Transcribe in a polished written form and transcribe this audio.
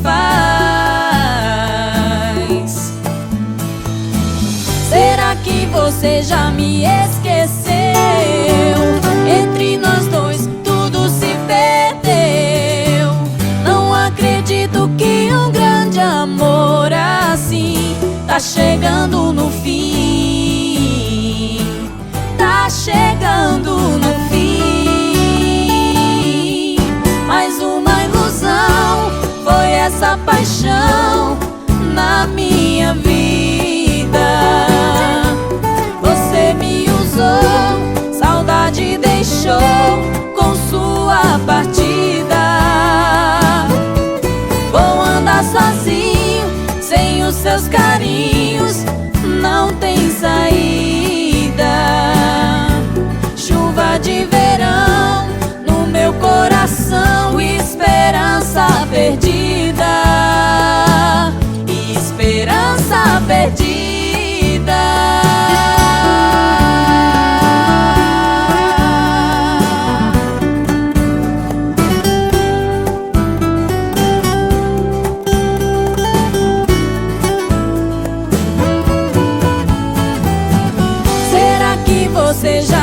faz. Será que você já me esqueceu? Entre nós dois tudo se perdeu. Não acredito que um grande amor assim tá chegando no fim. Tá chegando no fim. Mais uma ilusão foi essa paixão na minha vida. Você me usou, saudade deixou com sua partida. Vou andar sozinho, sem os seus carinhos, não tem saída. Chuva de verão no meu coração, esperança perdida. Esperança perdida. Será que você já